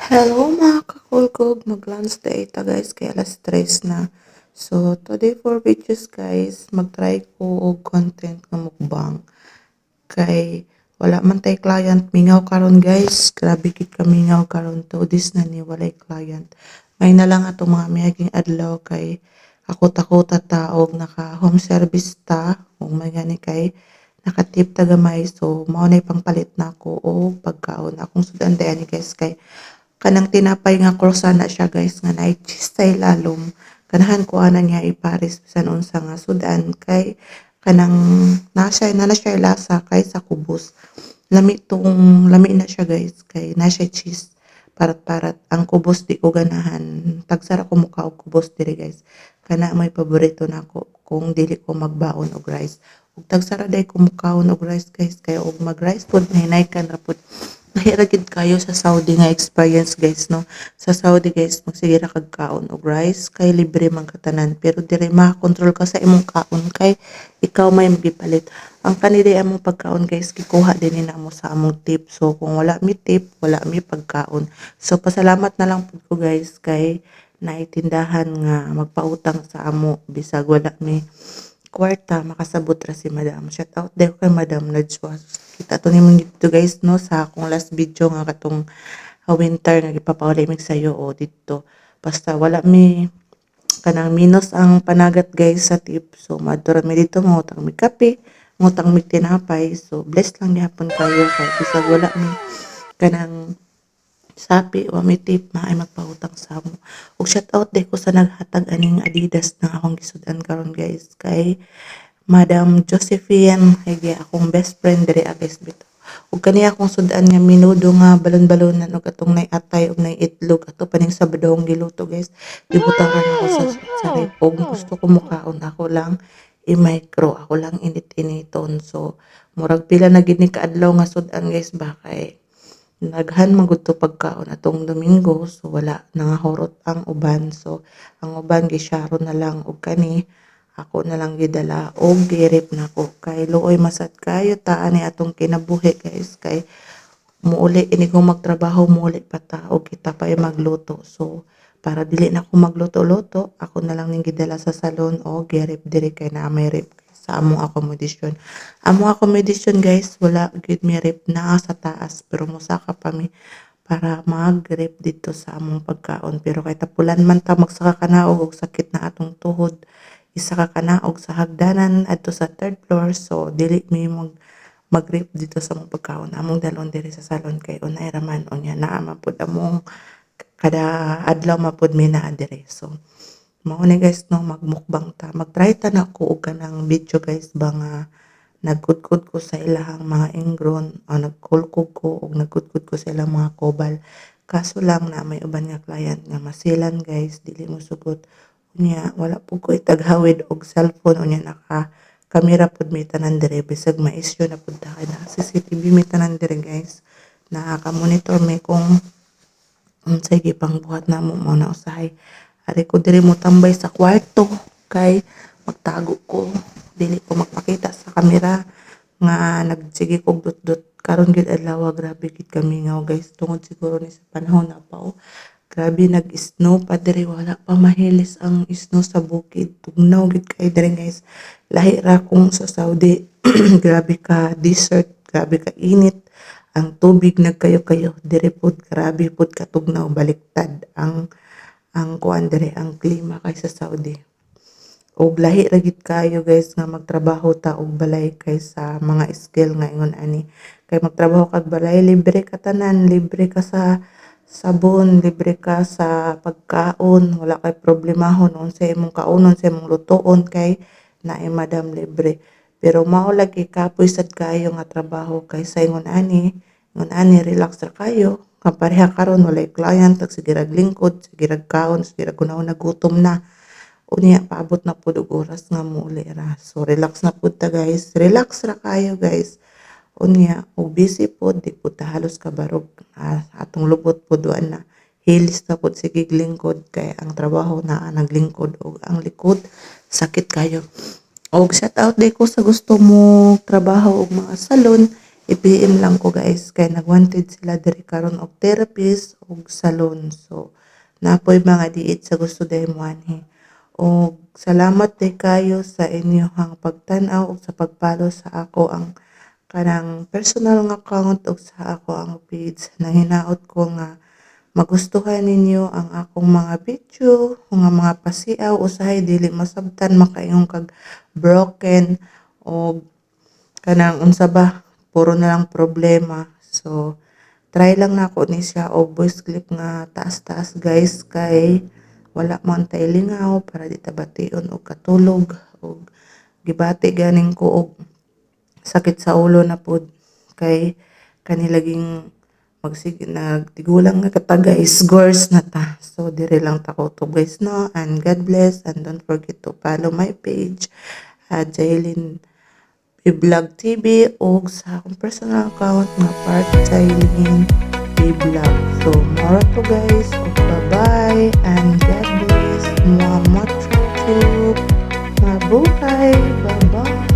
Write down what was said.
Hello mga kakulkog, mag-lunch day ta guys, kay alas 3 na. So, today for videos guys, mag-try ko og content nga mukbang. Kay wala man tay client, mingaw karon guys, grabe gid ka mingaw karon to, this na ni walay client. May na lang atong mga miyaging adlaw kay ako ta og naka home service ta, ug may gani kay nakatip ta gamay, so mao nay pangpalit nako og pagkaon. Akong sudan ani guys kay kanang tinapay nga croissant na siya guys nga naay cheese sa ilalom. Ganahan ko ana niya ipares bisan unsa nga sudan kay kanang na siya lasa kay sa kubos. Lami na siya guys kay na siya cheese. Parat-parat ang kubos di ko ganahan. Tagsara ko mukha og kubos diri guys. Kana may paborito nako kung dili ko magbaon og rice. Ug tagsara day ko mukaon og rice guys kay og mag rice food hinay kan ra pud. Mahira gid kayo sa Saudi nga experience guys no. Sa Saudi guys magsige ra kag kaon og rice kay libre man katanan pero diri makakontrol ka sa imong kaon kay ikaw may magipalit. Ang kanidi among pagkaon guys gikuha din nina mo sa among tip. So kung wala mi tip, wala mi pagkaon. So pasalamat na lang pud ko guys kay naitindahan nga magpautang sa amo bisag wala mi kwarta makasabot ra si madam. Shout out daw kay Madam Najwa. Kita to nimo dito guys no sa akong last video nga katong winter nga gipapauli mig sayo o dito. Basta wala mi kanang minus ang panagat guys sa tip. So madto mi dito mangutang mi kape, mangutang mi tinapay. So bless lang gyapon kayo kay bisag wala mi kanang sapi wa mi tip maay magpautang sa amo. Ug shout out day ko sa naghatag aning Adidas na akong gisudan karon guys kay Madam Josephine kay akong best friend diri guys bitaw. Ug kani akong sudan nga minudo nga balon-balonan ug atong nay atay ug nay itlog ato pa ning sabadong giluto guys. Gibutaran ako sa ref ug gusto ko mukaon ako lang i-micro, ako lang init-initon. So murag pila na gid ni kaadlaw nga sudan guys ba kay daghan man gud to pagkaon atong Domingo so wala nangahurot ang uban. So ang uban gisyaro na lang og kani ako na lang gidala og girip nako kay luoy masad kayo ta ani atong kinabuhi guys kay muuli ini ko magtrabaho muuli pa ta og kita pa ay magluto. So para dili na ko magluto-luto ako na lang ning gidala sa salon o girip diri kay naa may rip sa among accommodation. Among accommodation guys wala gid mi rip naa sa taas pero mosaka pa mi para mag-rip dito sa among pagkaon pero kay tapulan man ta magsaka kanaog og sakit na atong tuhod isa ka kanaog sa hagdanan adto sa third floor so dili mi mag-rip dito sa among pagkaon among dalon diri sa salon kay unay ra man unya naa man pud among kada adlaw man pud mi naa diri. So mao ni guys no magmukbang ta mag-try ta na ko og kanang video guys ba nga nagkudkod ko sa ilahang mga ingron o nagkulkog ko og nagkudkod ko sa ilang mga kobal. Kaso lang na may uban nga client nga masilan guys dili mo sugot unya wala pud ko itaghawid og cellphone unya naka kamera pud mi tanan diri bisag ma-issue na pud ta kay na CCTV mi tanan diri guys. Nakaka-monitor mi kung unsay gipangbuhat namo mao na usahay. Ari ko diri mo tambay sa kwarto kay magtago ko dili ko magpakita sa kamera nga nagsige kog dot-dot karon gid adlaw grabe gid kami nga guys tungod siguro ni sa panahon na pa grabe nag-snow pa diri wala pa mahilis ang snow sa bukid tugnaw gid kay diri guys lahi ra kung sa Saudi grabe ka desert grabe ka init ang tubig nagkayo-kayo diri pud grabe pud katugnaw baliktad ang kuan diri ang klima kay sa Saudi. Og lahi ra gid kayo guys nga magtrabaho ta og balay kaysa mga skill nga ingon ani kay magtrabaho kag balay libre ka tanan libre ka sa sabon libre ka sa pagkaon wala kay problemahon unsay imong kaunon sa imong lutoon kay naay madam libre pero mao lagi kapoy sad kayo nga trabaho kaysa ingon ani relax ra kayo kapareha karon walay client tag sige rag lingkod sige rag kaon sige rag kunaon nagutom na unya paabot na pud og oras nga muuli ra. So relax na pud ta guys. Relax ra kayo guys. Unya og busy pud di pud ta halos kabarog. Atong lubot pud wa na. Hilis na pud sige lingkod kay ang trabaho na naglingkod og ang likod sakit kayo. Og shout out day ko sa gusto mo trabaho og mga salon i-PM lang ko guys kay nagwanted sila diri karon og therapist ug salon. So napoy mga diit sa gusto dayong anhi. Og salamat day kayo sa inyong pagtan-aw ug sa pag-follow sa ako ang kanang personal nga account ug sa ako ang page. Nahinaot ko nga magustuhan ninyo ang akong mga video, nga mga pasiaw usahay dili masabtan makaingon kag broken o kanang unsa ba puro na lang problema. So try lang nako ni siya og voice clip nga taas-taas guys kay wala man tay lingaw para di ta bation og katulog og gibati ganing ko og sakit sa ulo na pud kay kanilaging magsige nagtigulang nga kata guys, gores na ta. So dire lang ta ko to guys no, and God bless and don't forget to follow my page at Jailin Vlog TV o sa akong personal account nga part Jailin Vlog. So more to guys, bye-bye and God bless. Muhammad Chuchuk. Mabuhay. Bye-bye.